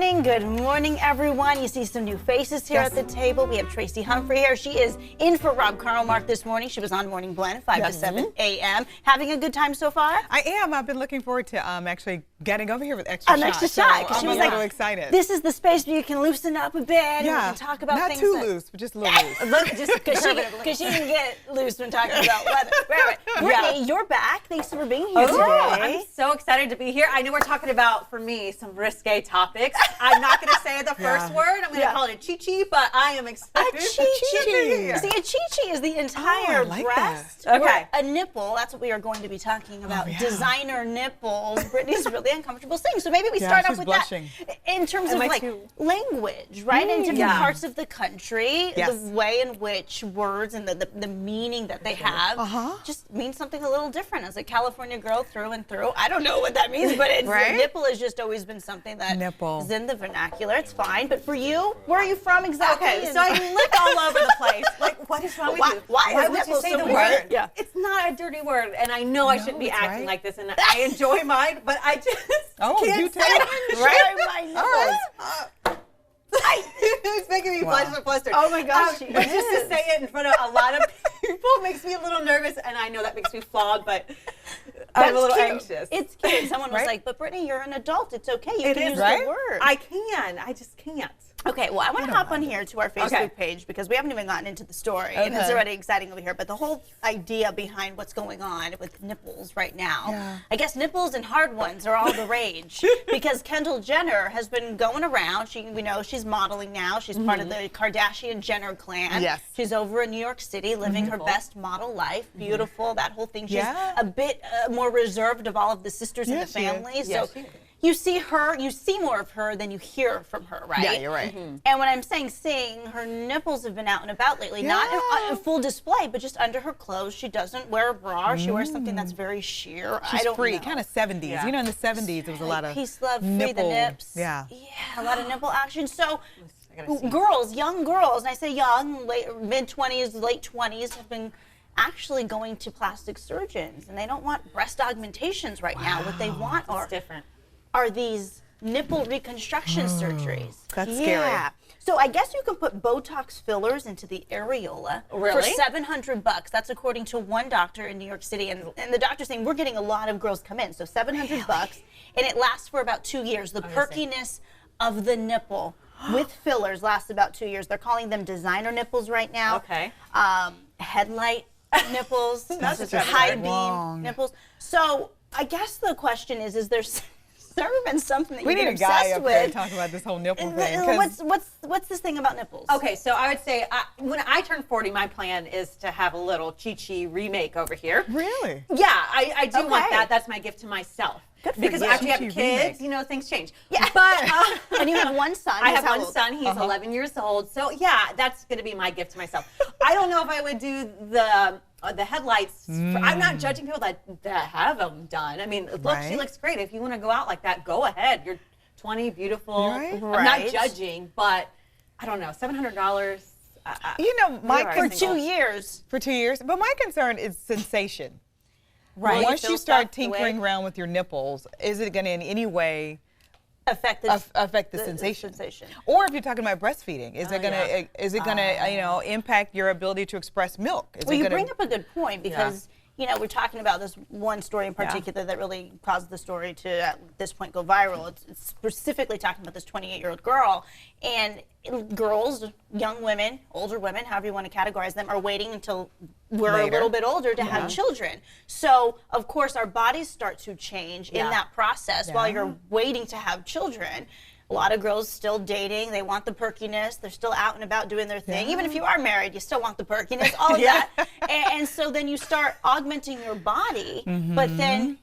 Good morning, everyone. You see some new faces here at the table. We have Tracy Humphrey here. She is in for Rob Carlmark this morning. She was on Morning Blend, 5 to 7 a.m. Having a good time so far? I am. I've been looking forward to actually getting over here with extra shots. An extra shot. So She I'm was a little excited. This is the space where you can loosen up a bit and we can talk about not things. too loose, but just a little loose. Look, just because she can get loose when talking about weather. Right. Brittany, you're back. Thanks for being here today. I'm so excited to be here. I know we're talking about, for me, some risque topics. I'm not going to say the first word. I'm going to call it a chi-chi, but I am excited. A chi-chi. See, a chi-chi is the entire breast. Okay. A nipple. That's what we are going to be talking about. Designer nipples. Brittany's really uncomfortable saying. So maybe we start off with blushing. that. In terms of like language, right? In different parts of the country, the way in which words and the meaning that they have just means something a little different. As a California girl through and through, I don't know what that means, but it's, nipple has just always been something that is in the vernacular. It's fine. But for you, where are you from exactly? Okay, so I look all over the place. Like, what is wrong with you? Why would you say so the weird? word? Yeah. It's not a dirty word, and I know I shouldn't be acting like this, and I enjoy mine, but I just can't say it. Right? It's making me flustered. Oh my gosh. But just to say it in front of a lot of people makes me a little nervous, and I know that makes me flawed, but I'm a little anxious. It's cute. Someone was like, but Brittany, you're an adult. It's okay. You can use the word. I just can't. Okay, well, I want to hop on here to our Facebook page because we haven't even gotten into the story, and it's already exciting over here. But the whole idea behind what's going on with nipples right now, I guess nipples and hard ones are all the rage because Kendall Jenner has been going around. We know she's modeling now. She's part of the Kardashian Jenner clan. Yes. She's over in New York City living her best model life. Beautiful, that whole thing. She's a bit more reserved of all of the sisters in the family. So you see her, you see more of her than you hear from her, right? Yeah, you're right. And when I'm saying seeing, her nipples have been out and about lately, not in full display, but just under her clothes. She doesn't wear a bra. She wears something that's very sheer. She's I don't free, know. kind of 70s. You know, in the 70s, there was a lot of peace, love, nipple. free the nips. Yeah, a lot of nipple action. So girls, young girls, and I say young, mid-20s, late 20s, have been actually going to plastic surgeons, and they don't want breast augmentations right now. What they want are these nipple reconstruction surgeries. That's scary. So I guess you can put Botox fillers into the areola for $700. That's according to one doctor in New York City, and the doctor's saying we're getting a lot of girls come in. So $700, and it lasts for about 2 years. The perkiness of the nipple with fillers lasts about 2 years. They're calling them designer nipples right now. Headlight nipples, high beam nipples. So I guess the question is there ever been something that we you need get a guy obsessed up there with? talking about this whole nipple thing. What's this thing about nipples? Okay, so I would say when I turn 40, my plan is to have a little chi-chi remake over here. Really? Yeah, I do want that. That's my gift to myself. Good for because you. after you have Chi-chi kids, remake. you know, things change. Yeah. But and you have one son. I have one son. He's 11 years old. So yeah, that's going to be my gift to myself. I don't know if I would do the headlights. I'm not judging people that have them done. I mean, look, she looks great. If you want to go out like that, go ahead. You're 20, beautiful. I'm not judging, but I don't know, $700. You know, for 2 years. For 2 years. But my concern is sensation. Right. Once you start tinkering around with your nipples, is it going to in any way affect the sensation? Or if you're talking about breastfeeding, is it going to impact your ability to express milk? Well, you bring up a good point because you know, we're talking about this one story in particular that really caused the story to, at this point, go viral. It's specifically talking about this 28-year-old girl. And girls, young women, older women, however you want to categorize them, are waiting until we're a little bit older to have children. So, of course, our bodies start to change in that process while you're waiting to have children. A lot of girls still dating. They want the perkiness. They're still out and about doing their thing. Even if you are married, you still want the perkiness, all of that. And so then you start augmenting your body, but then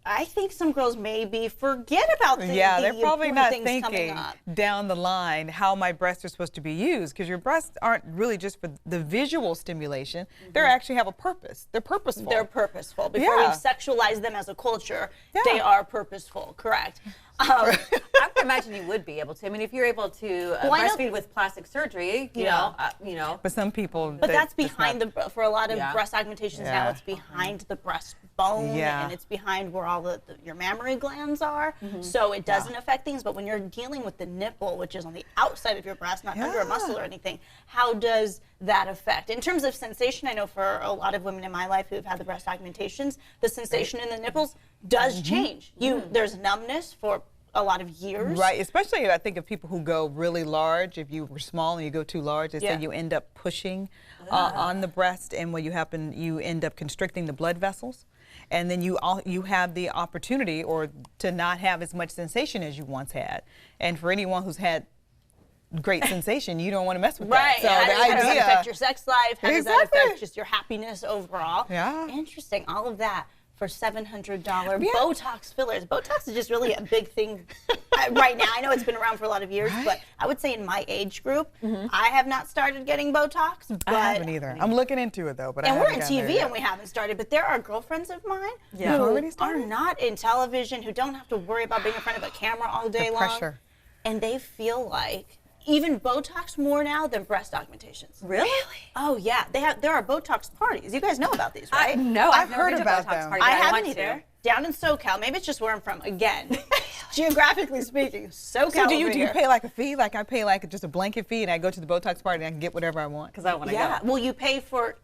I think some girls maybe forget about the they're probably not thinking up down the line how my breasts are supposed to be used, because your breasts aren't really just for the visual stimulation. They actually have a purpose. They're purposeful. They're purposeful. Before we've sexualized them as a culture, they are purposeful, correct. I'm going to imagine you would be able to. I mean, if you're able to Well, I know- breastfeed with plastic surgery, you know. But some people. But that's behind for a lot of Yeah. breast augmentations now. It's behind the breastbone, Yeah. and it's behind where all your mammary glands are. So it doesn't affect things. But when you're dealing with the nipple, which is on the outside of your breast, not under a muscle or anything, how does that affect? In terms of sensation, I know for a lot of women in my life who have had the breast augmentations, the sensation in the nipples does change. There's numbness for a lot of years. Right, especially I think of people who go really large. If you were small and you go too large, they say you end up pushing on the breast, and when you end up constricting the blood vessels, and then you have the opportunity to not have as much sensation as you once had. And for anyone who's had great sensation, you don't want to mess with that. So How the does that idea affect your sex life? How does that Exactly. affect just your happiness overall? Yeah. Interesting. All of that for $700 Botox fillers. Botox is just really a big thing right now. I know it's been around for a lot of years, but I would say in my age group, I have not started getting Botox. But I haven't either. I'm looking into it though, but and I we're haven't in gotten there TV yet. and we haven't started, but there are girlfriends of mine Who've who already are started? not in television, who don't have to worry about being in front of a camera all day long. pressure. And they feel like even Botox more now than breast augmentations. Really? Oh yeah, there are Botox parties. You guys know about these, right? No, I've never heard been to about Botox them. party, but I want haven't to. either. Down in SoCal, maybe it's just where I'm from. Again, geographically speaking, SoCal. So do you over here. pay like a fee? Like I pay like just a blanket fee, and I go to the Botox party and I can get whatever I want? Because I want to Yeah. go. Well, you pay for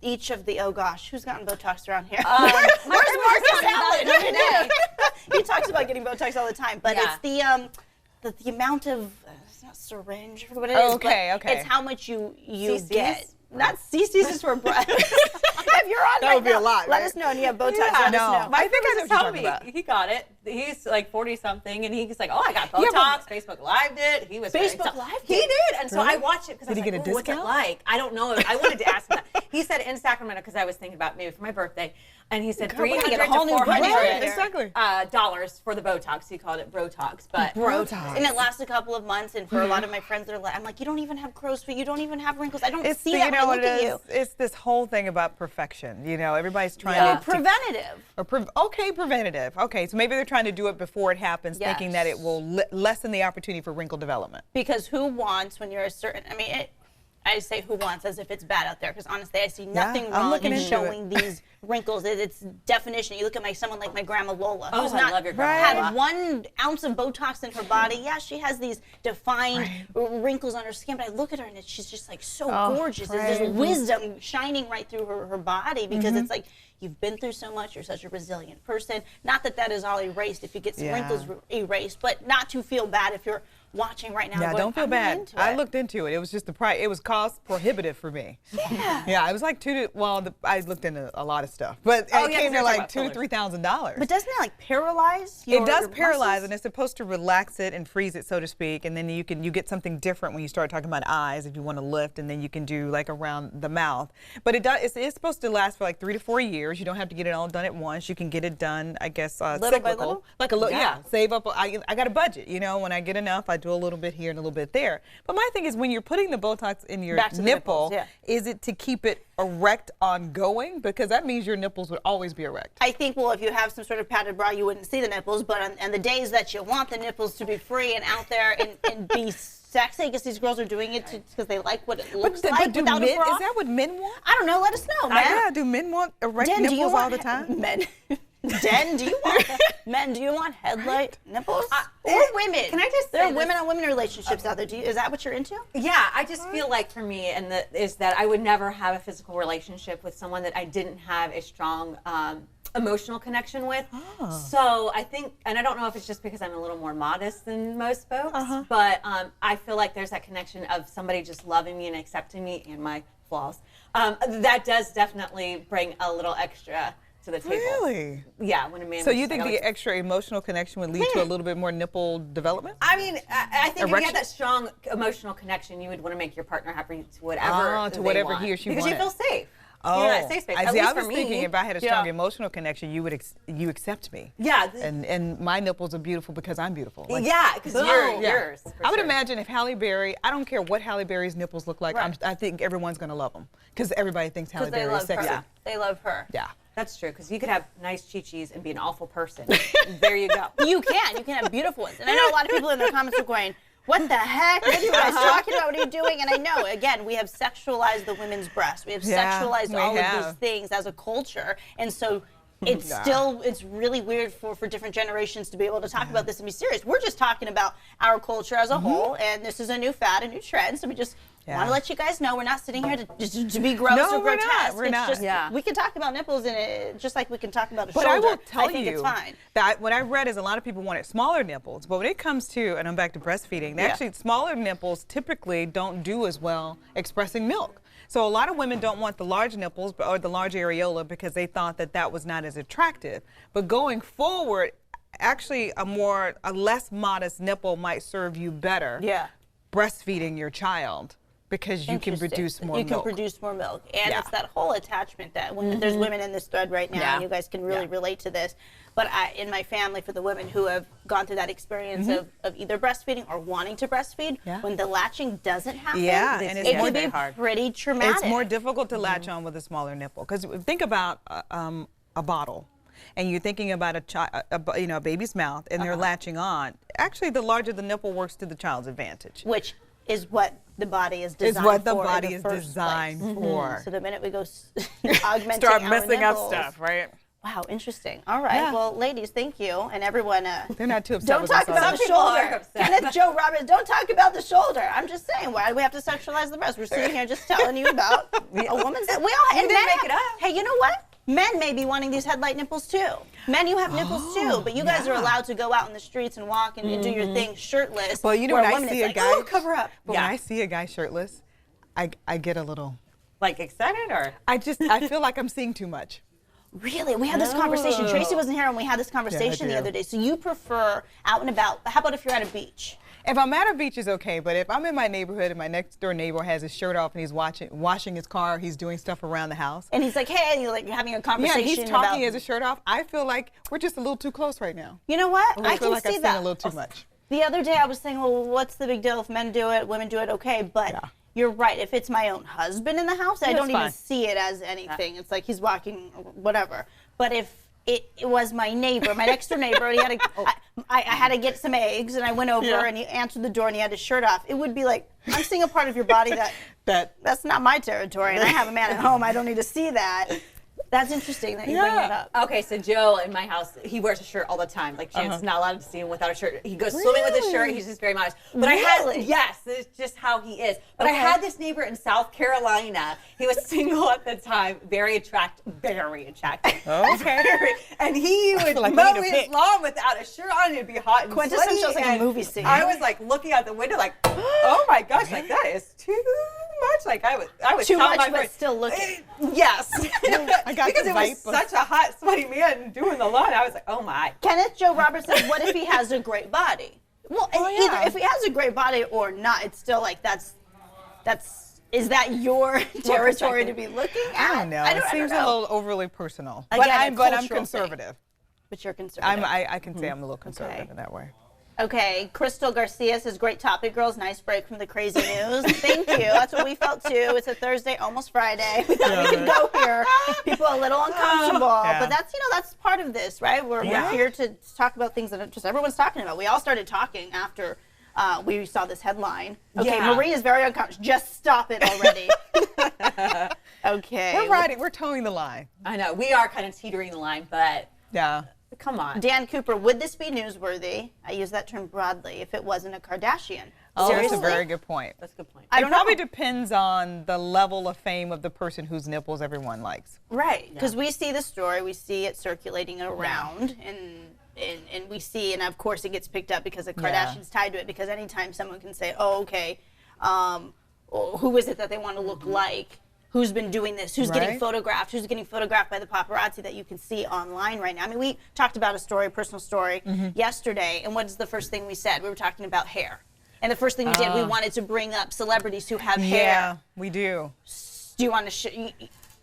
each of the. Oh gosh, who's gotten Botox around here? My Where's friend was Marcus just Allen? the other day. He talks about getting Botox all the time, but Yeah. it's the amount of it's not syringe or what it is. Oh, okay, but okay. It's how much you CCs? get. Not CCs is for breast. If you're on That right would be a now, lot, let right? us know. And you have Botox. Yeah, let us no. know. My I think I friend was know what telling you're me talking he got it. He's like 40 something, and he's like, "Oh, I got Yeah, Botox." but- Facebook Lived it. He was Facebook Live He did? did, and so I watched it because I Did was he get like, a "Ooh, what's it discount? like?" I don't know. I wanted to ask him that. He said in Sacramento because I was thinking about maybe for my birthday, and he said Girl, we're gonna $300 get a whole to new $400 budget. Exactly. dollars for the Botox. He called it Brotox, but Botox. And it lasts a couple of months, and for a lot of my friends, I'm like, you don't even have crow's feet, you don't even have wrinkles. I don't It's see the, that you when know I what look it at is. you. It's this whole thing about perfection. You know, everybody's trying Yeah. to Preventative. preventative. Okay, so maybe they're trying to do it before it happens, thinking that Yes. it will lessen the opportunity for wrinkle development. Because who wants when you're a certain, I say who wants as if it's bad out there, because honestly, I see nothing I'm wrong looking in into showing these wrinkles. It's definition. You look at someone like my grandma Lola, Oh, who's I not love your grandma. had 1 ounce of Botox in her body. Yeah, she has these defined wrinkles on her skin, but I look at her and she's just like so gorgeous. There's this wisdom shining right through her body, because it's like, you've been through so much. You're such a resilient person. Not that that is all erased if you get some wrinkles erased, but not to feel bad if you're watching right now. Yeah, going, don't feel "I'm not bad. into I it." looked into it. It was just the price. It was cost prohibitive for me. Yeah. Yeah, it was like I looked into a lot of stuff, but Oh, it yeah, 'cause came to you're like talking $2,000 about to $3,000. But doesn't it like paralyze your It does your paralyze, muscles? and it's supposed to relax it and freeze it, so to speak. And then you get something different when you start talking about eyes, if you want to lift, and then you can do like around the mouth. But it's supposed to last for like 3 to 4 years. You don't have to get it all done at once. You can get it done, I guess, Little by cyclical. little? Like a little, yeah. Save up. I got a budget. You know, when I get enough, I do a little bit here and a little bit there. But my thing is, when you're putting the Botox in your Back to the nipple, nipples, is it to keep it erect ongoing? Because that means your nipples would always be erect. I think, well, if you have some sort of padded bra, you wouldn't see the nipples. But on the days that you want the nipples to be free and out there and be sexy, I guess these girls are doing it because they like what it looks like do without men, a bra. is that what men want? I don't know. Let us know, man. Yeah, do men want erect Den, do you nipples want all the time? Men, Den, do you want men? Do you want headlight nipples or women? Can I just There say are women on women relationships out there. Is that what you're into? Yeah, I just feel like for me, is that I would never have a physical relationship with someone that I didn't have a strong emotional connection with. So I think, and I don't know if it's just because I'm a little more modest than most folks, but I feel like there's that connection of somebody just loving me and accepting me and my flaws. That does definitely bring a little extra to the table. Really? Yeah, when a man. So was you just think like, the extra emotional connection would lead to a little bit more nipple development? I mean, I think if you Erection? have that strong emotional connection, you would want to make your partner happy to whatever To they whatever want. he or she because you wanted. feel safe. Oh, You're in that safe space. At I least was for me. thinking if I had a strong Yeah. emotional connection, you would you accept me. Yeah. And my nipples are beautiful because I'm beautiful. Like, Yeah, because Boom. you're Yeah. yours. for I would sure. imagine if Halle Berry, I don't care what Halle Berry's nipples look like, Right. I think everyone's going to love them because everybody thinks Halle Because they Berry is love sexy. her. They love her. Yeah. That's true, because you could have nice chi-chis and be an awful person. There you go. You can have beautiful ones. And I know a lot of people in their comments are going, what the heck? What are you guys talking about? What are you doing? And I know, again, we have sexualized the women's breast. We have sexualized all of these things as a culture. And so it's really weird for different generations to be able to talk about this and be serious. We're just talking about our culture as a whole, and this is a new fad, a new trend. So we just want to let you guys know we're not sitting here to be gross or grotesque. We're not. We can talk about nipples in it just like we can talk about a shoulder. But I will tell think you it's fine. that what I read is a lot of people wanted smaller nipples, but when it comes to, and I'm back to breastfeeding, actually smaller nipples typically don't do as well expressing milk. So a lot of women don't want the large nipples or the large areola because they thought that was not as attractive. But going forward, actually a less modest nipple might serve you better. Breastfeeding your child. Because you can produce more milk. You can produce more milk. And it's that whole attachment that when there's women in this thread right now, and you guys can really relate to this. But in my family, for the women who have gone through that experience of either breastfeeding or wanting to breastfeed, when the latching doesn't happen, and it can be pretty traumatic. It's more difficult to latch on with a smaller nipple. Because think about a bottle. And you're thinking about a baby's mouth, and they're latching on. Actually, the larger the nipple works to the child's advantage. Which is what the body is designed for. So the minute we go augmenting start our messing nipples, up stuff, right? Wow, interesting. All right. Well, ladies, thank you. And everyone, they're not too upset don't with talk us about the shoulder. Kenneth Joe Roberts, don't talk about the shoulder. I'm just saying, why do we have to sexualize the breast? We're sitting here just telling you about a woman's. We all didn't make it up. Hey, you know what? Men may be wanting these headlight nipples too. Men, you have nipples too, but you guys are allowed to go out in the streets and walk and do your thing shirtless. Well, you know, when I see a guy cover up. But when I see a guy shirtless, I get a little excited, or I feel like I'm seeing too much. Really? We had this conversation. Tracy wasn't here, and we had this conversation the other day. So you prefer out and about. How about if you're at a beach? If I'm at a beach, it's okay. But if I'm in my neighborhood and my next door neighbor has his shirt off and he's washing his car, he's doing stuff around the house. And he's like, hey, and you're like having a conversation. Yeah, he's talking as a shirt off. I feel like we're just a little too close right now. You know what? I feel like can see I've that. seen a little too much. The other day I was saying, well, what's the big deal if men do it, women do it, okay? But you're right. If it's my own husband in the house, I don't even see it as anything. It's like he's walking, whatever. But if it was my neighbor, my next door neighbor, and he had I had to get some eggs, and I went over and he answered the door and he had his shirt off. It would be like, I'm seeing a part of your body that's not my territory, and I have a man at home. I don't need to see that. That's interesting that you bring that up. Okay, so Joe in my house, he wears a shirt all the time. Like Jan's not allowed to see him without a shirt. He goes swimming with his shirt. He's just very modest. But it's just how he is. But I had this neighbor in South Carolina. He was single at the time, very attractive. Okay. And he would mow his lawn without a shirt on. It'd be hot and quintessential sweaty. Like a movie scene. I was like looking out the window, like, oh my gosh, like that is too much. Like I was too much, but still looking. Yes. Because it was such a hot, sweaty man doing the lawn. I was like, oh my. Kenneth Joe Roberts says, what if he has a great body? Well, either if he has a great body or not, it's still like is that your territory to be looking at? I don't know. It seems a little overly personal. Again, but I'm conservative. But you're conservative. I can say I'm a little conservative in that way. Okay, Crystal Garcia says, great topic, girls. Nice break from the crazy news. Thank you. That's what we felt, too. It's a Thursday, almost Friday. We thought we could go here. People are a little uncomfortable. But that's part of this, right? We're here to talk about things that just everyone's talking about. We all started talking after we saw this headline. Okay, Marie is very uncomfortable. Just stop it already. Okay. We're towing the line. I know. We are kind of teetering the line, but... Yeah. Come on. Dan Cooper, would this be newsworthy? I use that term broadly. If it wasn't a Kardashian. Oh, Seriously? that's a very good point. That's a good point. It probably depends on the level of fame of the person whose nipples everyone likes. Right, because we see the story, we see it circulating around, and we see, and of course it gets picked up because the Kardashians tied to it. Because anytime someone can say, "Oh, okay, who is it that they want to look like?" Who's been doing this? Who's getting photographed? Who's getting photographed by the paparazzi that you can see online right now? I mean, we talked about a personal story yesterday, and what is the first thing we said? We were talking about hair. And the first thing we did, we wanted to bring up celebrities who have hair. Yeah, we do. Do you want to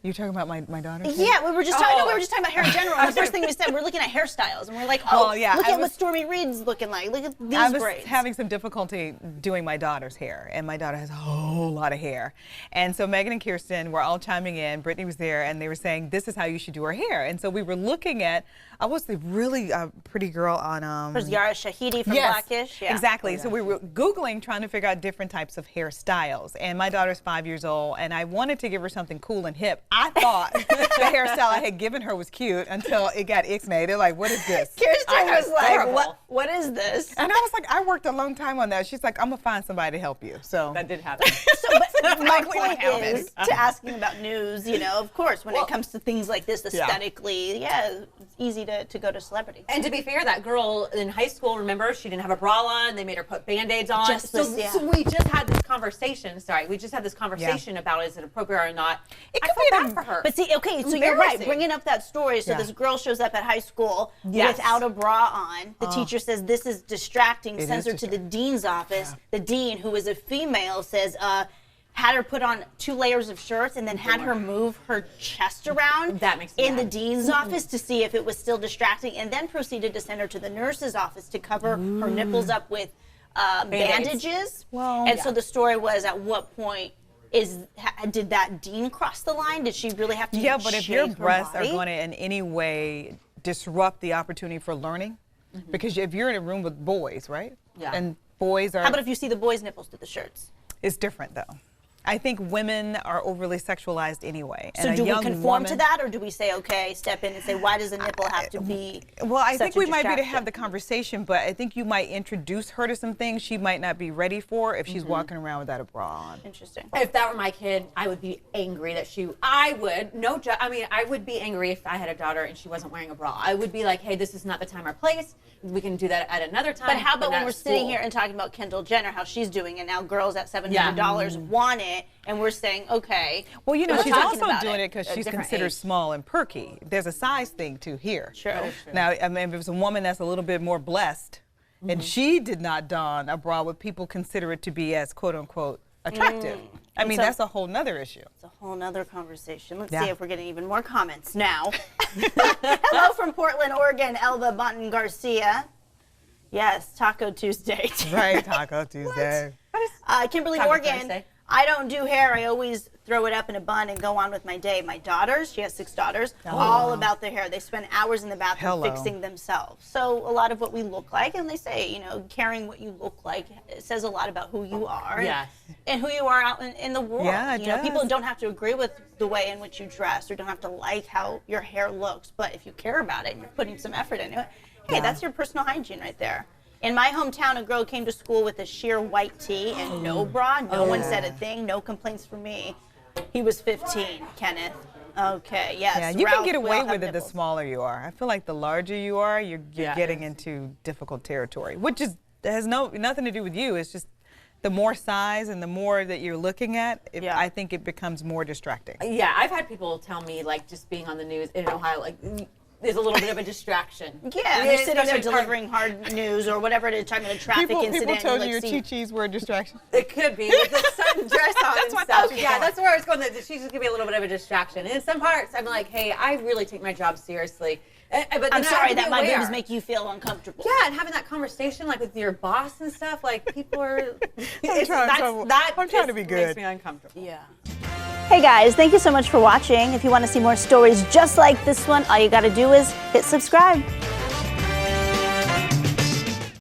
You're talking about my daughter? Yeah, we were just talking. No, we were just talking about hair in general. And the first thing we said, we're looking at hairstyles, and we're like, oh, look at what Stormy Reed's looking like. Look at these braids. I was having some difficulty doing my daughter's hair, and my daughter has a whole lot of hair. And so Megan and Kirsten were all chiming in. Brittany was there, and they were saying, this is how you should do her hair. And so we were looking at, I was the really pretty girl on... There's Yara Shahidi from Blackish. Yeah. Exactly. So we were Googling, trying to figure out different types of hairstyles. And my daughter's 5 years old, and I wanted to give her something cool and hip. I thought the hairstyle I had given her was cute until it got ixnay. They're like, what is this? Kirsten was like, what is this? And I was like, I worked a long time on that. She's like, I'm going to find somebody to help you. So that did happen. But my point is to asking about news, you know, of course, when it comes to things like this aesthetically, it's easy to go to celebrity. And to be fair, that girl in high school, remember, she didn't have a bra on. They made her put Band-Aids on. So we just had this conversation. We just had this conversation about is it appropriate or not. I felt bad for her. But see, okay, so you're right. Bringing up that story. So this girl shows up at high school without a bra on. The teacher says this is distracting. Sends her to the dean's office. The dean, who is a female, says, had her put on 2 layers of shirts and then had her move her chest around in the dean's office to see if it was still distracting, and then proceeded to send her to the nurse's office to cover her nipples up with bandages. And so the story was, at what point did that dean cross the line? Did she really have to but if your breasts are going to in any way disrupt the opportunity for learning, because if you're in a room with boys, right? And boys are... How about if you see the boys' nipples through the shirts? It's different, though. I think women are overly sexualized anyway. So do we conform to that, or do we say, okay, step in and say, why does a nipple have to be Well, I think we might be to have the distraction? conversation, but I think you might introduce her to some things she might not be ready for if she's walking around without a bra on. Interesting. If that were my kid, I would be angry that I would be angry if I had a daughter and she wasn't wearing a bra. I would be like, hey, this is not the time or place. We can do that at another time. But how about when we're sitting here and talking about Kendall Jenner, how she's doing it now, girls at $700 want it, and we're saying, okay. Well, you know, we're she's talking also about doing it because she's considered small and perky. There's a size thing, too, here. True. Now, I mean, if it was a woman that's a little bit more blessed, and she did not don a bra, would people consider it to be as, quote-unquote, attractive? I mean, that's a whole nother issue. It's a whole nother conversation. Let's see if we're getting even more comments now. Hello from Portland, Oregon, Elba Bonton Garcia. Yes, Taco Tuesday. Right, Taco Tuesday. Kimberly Taco Morgan. Thursday. I don't do hair. I always throw it up in a bun and go on with my day. My daughters, she has 6 daughters, all about their hair. They spend hours in the bathroom fixing themselves. So a lot of what we look like, and they say, you know, caring what you look like, it says a lot about who you are and who you are out in the world. Yeah, it does. People don't have to agree with the way in which you dress or don't have to like how your hair looks, but if you care about it and you're putting some effort into it, hey, that's your personal hygiene right there. In my hometown, a girl came to school with a sheer white tee and no bra. No one said a thing. No complaints from me. He was 15, Kenneth. Okay, yes. Yeah, you can get away with it the nipples. smaller you are. I feel like the larger you are, you're getting into difficult territory, which has nothing to do with you. It's just the more size and the more that you're looking at, I think it becomes more distracting. Yeah, I've had people tell me, like, just being on the news in Ohio, like, there's a little bit of a distraction. Yeah, they're sitting there delivering hard news or whatever it is, talking about a traffic incident. People told you you your chi-chis were a distraction. It could be with a certain dress on and stuff. Yeah, that's where I was going. That she's just gonna be a little bit of a distraction. And in some parts, I'm like, hey, I really take my job seriously. But I'm sorry that my boobs make you feel uncomfortable. Yeah, and having that conversation like with your boss and stuff, like people are. I'm trying to be good. Makes me uncomfortable. Yeah. Hey guys, thank you so much for watching. If you want to see more stories just like this one, all you got to do is hit subscribe.